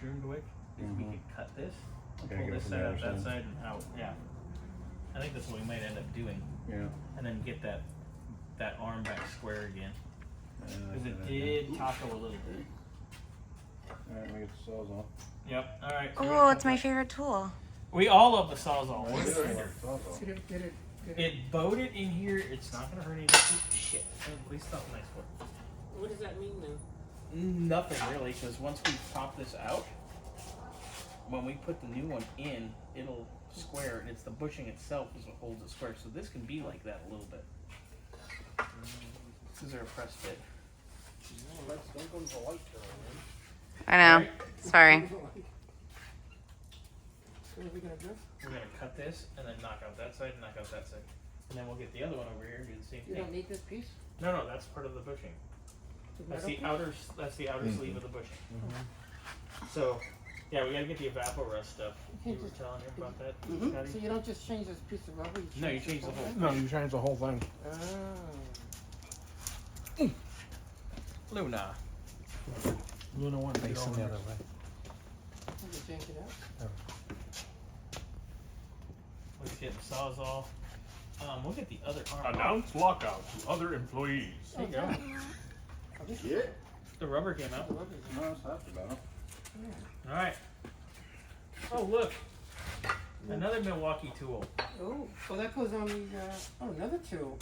trimmed with is we could cut this, pull this side out, that side, and out. Yeah. I think that's what we might end up doing. Yeah. And then get that arm back square again. Because it did taco a little bit. Alright, let me get the Sawzall. Yep. All right. Oh, it's my favorite tool. We all love the Sawzall. Get It bowed it in here. It's not gonna hurt anything. Shit. Please stop nice for. What does that mean then? Nothing really, because once we pop this out, when we put the new one in, it'll square, and it's the bushing itself is what holds it square. So this can be like that a little bit. This is our press fit. I know. Right. Sorry. What are we gonna do? We're gonna cut this and then knock out that side and knock out that side, and then we'll get the other one over here and do the same You thing. don't need this piece? No, that's part of the bushing. That's the outer. That's the outer sleeve of the bushing. So, yeah, we gotta get the evaporust stuff. You were telling him about that, Scotty? So you don't just change this piece of rubber? No, you change the whole. No, you change the whole thing. Oh. Luna. Luna one facing the other way. You can change it out. Let's get the Sawzall. We'll get the other arm. Announce lockout to other employees. There you go. Yeah. The rubber came out. No, it's half the battle. All right. Oh, look. Another Milwaukee tool. Oh, well that goes on the, oh, another tool.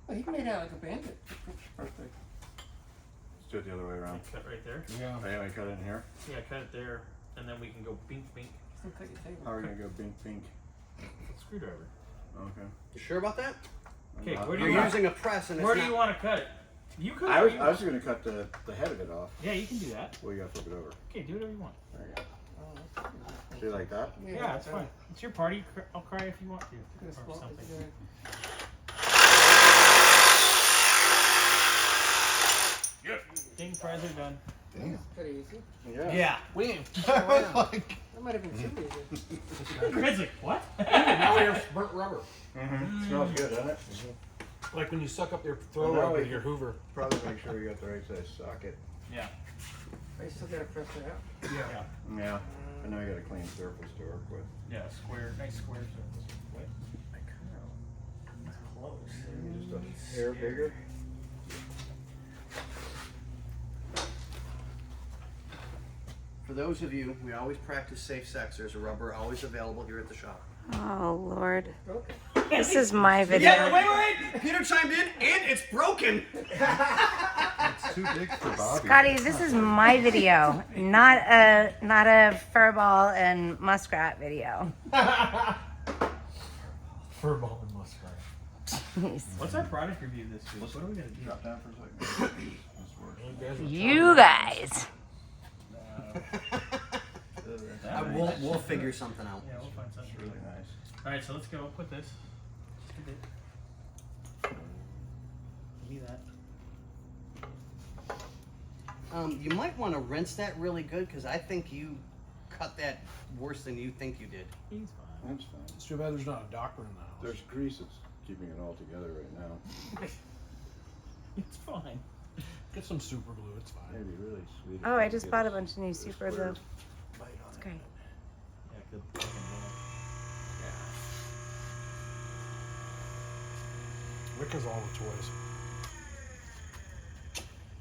Oh, he made out like a bandit. Perfect. Let's do it the other way around. Cut right there. Yeah. Oh, yeah, we cut it in here. Yeah, cut it there, and then we can go bink bink. Don't cut your table. How are we gonna go bink bink? Screwdriver. Okay. You sure about that? Okay, I'm where do You're you want? using a press and it's Where do not... you want to cut it? You cut it. I or was you I was gonna cut the head of it off. Yeah, you can do that. Well, you gotta flip it over. Okay, do whatever you want. There you go. Oh, that's good. Do you like that? Yeah, it's fine. It's your party. I'll cry if you want to, Good or spot. something. Yes. Ding, fries are done. That's pretty easy. Yeah. We That might have been too easy. Greg's like, what? now we have burnt rubber. Mm-hmm. Smells good, doesn't it? Like when you suck up your throw Well, now rubber we- with your Hoover. Probably make sure we got the right size socket. Yeah. I still gotta press it out. Yeah. Yeah. And now you got a clean surface to work with. Yeah, square, nice square surface. Wait, I kind of close. Just a hair bigger. For those of you, we always practice safe sex. There's a rubber always available here at the shop. Oh, Lord. Broken. This is my video. Yeah, wait! Peter chimed in, and it's broken! It's too big for Bobby. Scotty, this is my video, not a furball and muskrat video. Furball and muskrat. Jeez. What's our product review this week? What are we gonna do? Drop down for a second. This works. You guys. We'll figure something out. Yeah, we'll find something. It's really nice. All right, so let's go. Put this. Just a bit. Give me that. You might want to rinse that really good because I think you cut that worse than you think you did. He's fine. That's fine. It's too bad there's not a doctor in the house. There's grease that's keeping it all together right now. It's fine. Get some super glue, it's fine. It'd be really sweet. Oh, I just bought a bunch of new super glue. It's great. Yeah, good. Rick has all the toys.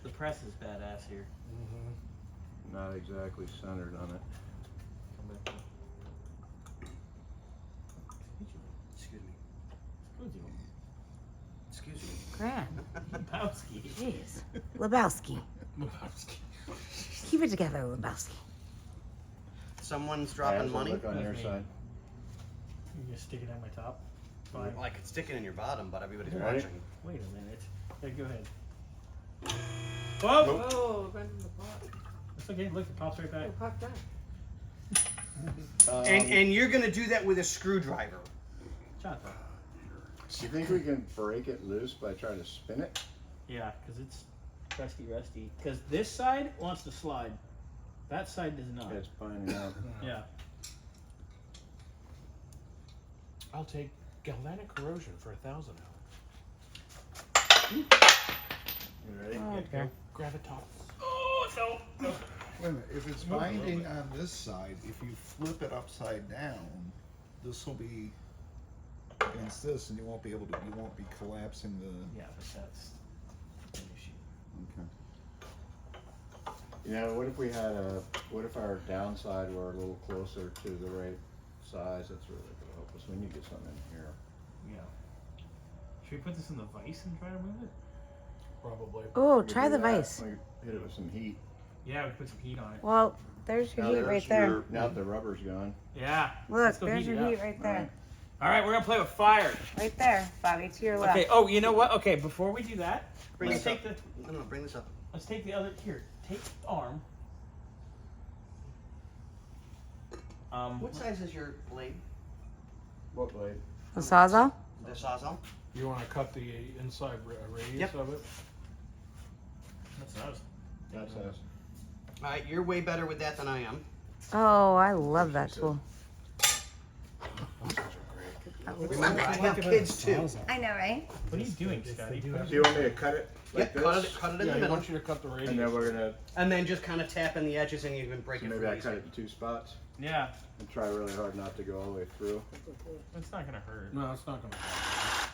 The press is badass here. Not exactly centered on it. Come back. Excuse me. Excuse me. Grand. Lebowski. Jeez. Lebowski. Keep it together, Lebowski. Someone's How's dropping it money. Look on your Okay. side. You just stick it at my top. Fine. Well, I could stick it in your bottom, but everybody's You ready? watching. Wait a minute. Yeah, go ahead. Whoa! Oh, right in the pot. It's okay. Look, it pops right back. Oh, pop that. And you're gonna do that with a screwdriver. Jonathan. Do you think we can break it loose by trying to spin it? Yeah, because it's rusty. Because this side wants to slide. That side does not. It's finding out. Yeah. I'll take galvanic corrosion for 1,000 hours. You ready? Oh, Okay. Gravitas. Oh, no. Wait a minute, if it's binding on this side, if you flip it upside down, this will be against this, and you won't be collapsing the. Yeah, but that's an issue. Okay. You know, what if our downside were a little closer to the right size? That's really gonna help us. We need to get something in here. Yeah. Should we put this in the vise and try to move it? Probably. Oh, We could try do the that. vise. We could hit it with some heat. Yeah, we put some heat on it. Well, there's your heat right there. Now the rubber's gone. Yeah. Look, let's go there's heat your it heat up. right there. Right. All right, we're gonna play with fire. Right there, Bobby, to your left. Okay. Oh, you know what? Okay, before we do that, Bring let's this take up. the No, bring this up. let's take the other here. Take the arm. What size is your blade? What blade? The Sawzall? The Sawzall? You want to cut the inside radius Yep. of it? That's what I was. That's us. All right, you're way better with that than I am. Oh, I love that tool. Remember, I have kids too. I know, right? What are you doing, Scotty? Do you want me to cut it like Yep, this? cut it in Yeah, the I middle. want you to cut the radius. And then we're gonna, And then just kind of tap in the edges and you can break it maybe for I easy. cut it in 2 spots Yeah, and try really hard not to go all the way through. that's not gonna hurt. No, it's not going to happen.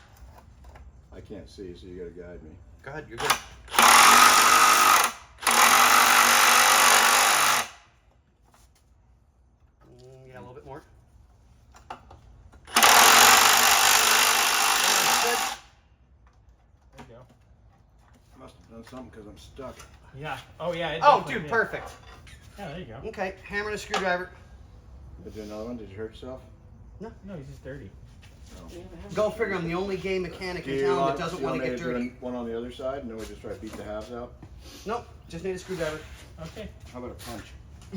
I can't see, so you gotta guide me. Go ahead, you're good. Yeah, a little bit more. There you go. Must have done something because I'm stuck. Yeah. Oh yeah. it Oh, definitely dude, did. perfect. Yeah, there you go. Okay, hammer and a screwdriver. Did you do another one? Did you hurt yourself? No, he's just dirty. Go figure, I'm the only gay mechanic in Do you town that want, doesn't you want want to me get to do dirty. one on the other side, and then we just try to beat the halves out? Nope, just need a screwdriver. Okay. How about a punch?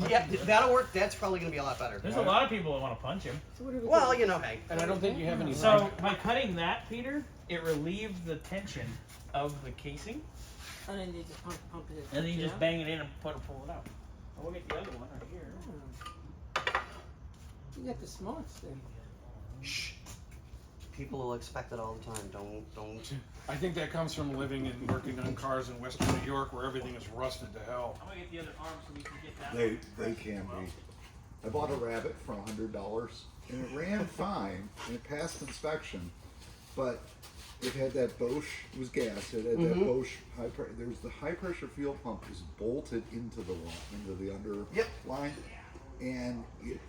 Yeah, that'll work. That's probably going to be a lot better. There's a lot of people that want to punch him. Well, you know, hey. And I don't think you have any. So by cutting that, Peter, it relieved the tension of the casing, And then you just pump it. and then you just bang it in and pull it out. And we'll get the other one right here. You got the smarts then. Shh. People will expect it all the time. Don't. I think that comes from living and working on cars in Western New York where everything is rusted to hell. I'm gonna get the other arm so we can get that. They can be. I bought a Rabbit for $100 and it ran fine and it passed inspection, but it had that Bosch, it was gas, it had that Bosch there was the high pressure fuel pump was bolted into the underline, and it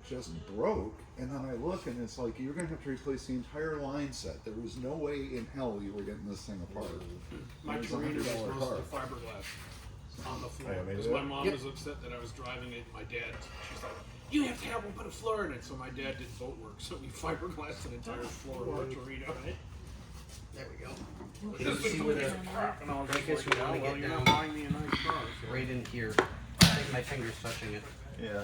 just broke. And then I look and it's like, you're gonna have to replace the entire line set. There was no way in hell you were getting this thing apart. My It was Torino was $100 mostly car. fiberglass on the floor. Yeah, maybe Because that- my mom was upset that I was driving it. My dad, she's like, you have to have one put a floor in it. So my dad did boat work. So we fiberglassed an entire floor of our Torino. There we go. This see is where the the- crap. And I was I just guess like, we wanna well, get you're down. not buying me a nice car. So. Right in here. I think my finger's touching it. Yeah.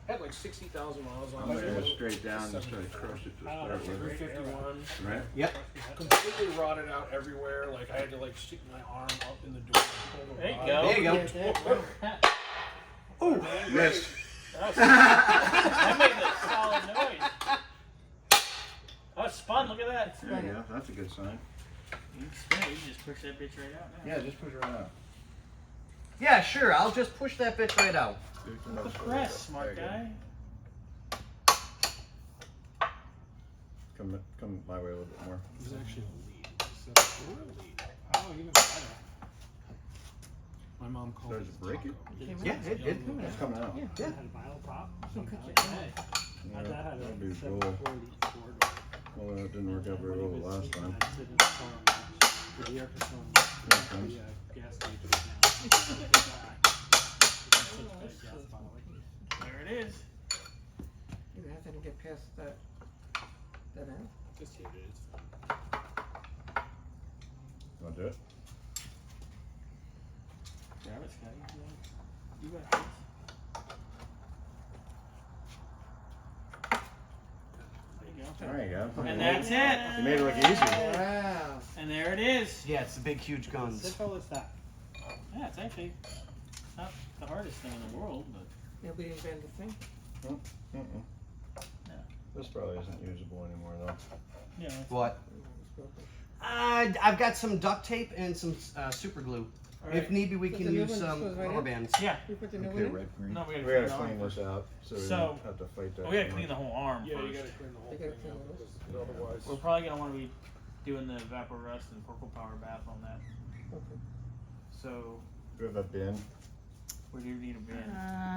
Had like 60,000 miles on I'm gonna it. go straight down and try to crush it to start with. 351. Right? Yep. Completely rotted out everywhere. Like I had to like stick my arm up in the door. And pull the There you rod. go. There you go. Oh, missed. That made a solid noise. Oh, it's fun. Look at that. There you go. That's a good sign. You can spin it. You just push that bitch right out now. Yeah, just push it right out. Yeah, sure. I'll just push that bitch right out. The press, smart guy. Come my way a little bit more. It was actually a lead. It's a lead. Oh, even better. My mom called Does it it break it? Yeah, it did. It's coming out. Yeah. Yeah, Yeah, that'd be cool. Well, it didn't work out very well the last time. there it is. You have to get past that end. Just hit it. It's fine. Want to do it? Grab it, Scotty. You got this. There you go. And that's it. You made it look easy. Wow. And there it is. Yeah, it's the big, huge guns. Simple as that. Yeah, it's actually not the hardest thing in the world, but Nobody invented the thing. Mm-mm. This probably isn't usable anymore though. yeah. What? I've got some duct tape and some super glue. All right. If need be, we But can the new use one some goes right rubber in? bands. Yeah. You put the new Okay, one in? red, green. No, we gotta We clean gotta the arm clean this first. out so we So- don't have to fight that. We gotta too clean the much. whole arm Yeah, you first. gotta clean the whole They thing gotta clean out, those. 'cause otherwise. We're probably gonna want to be doing the vapor rust and purple power bath on that. Okay. So Do we have a bin? we do need a bin.